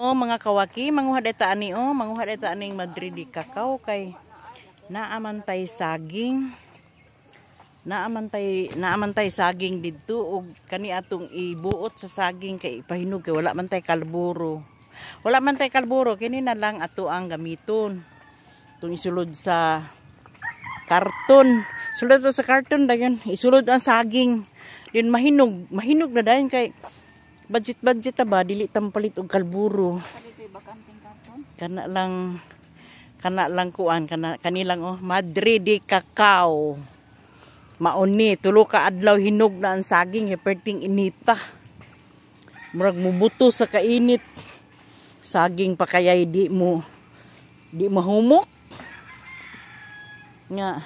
Oh mga kawaki, manguhad eta ani manguhad eta aning Madrid di kakao kay naamantay saging. Naamantay saging didto og kani atong ibuot sa saging kay ipahinog kay wala man tay kalburo. Wala man tay kalburo kini na lang ato ang gamiton. Tung isulod sa karton. Sulod to sa karton dayon isulod ang saging. Din mahinog na dayon kay budget ta ba dili tampalit og kalburo. Kana lang kuan kanilang Madrid di kakao. Mauni tulo ka adlaw hinog na ang saging perting inita. Murag mubuto sa kainit. Saging pa kayay di mahumok. Nga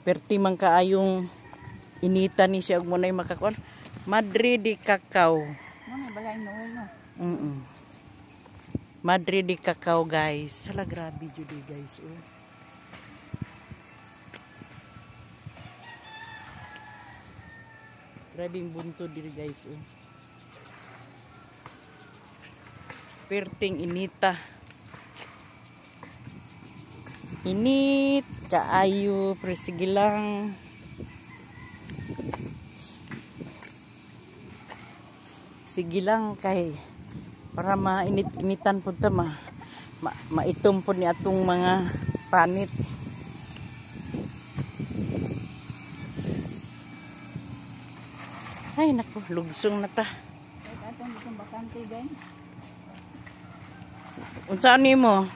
perti man kaayong inita ni siya og munay makakuan. Madrid di kakao. Madrid di kakao guys. Hala grabe jud guys. Grabe yung bunto diri guys. Perting inita. Init kaayo pero sige lang. Sige lang kay para mainit-initan po ta maitom po ni atong mga panit. Ay naku, lugsong na ta. Unsaan nimo?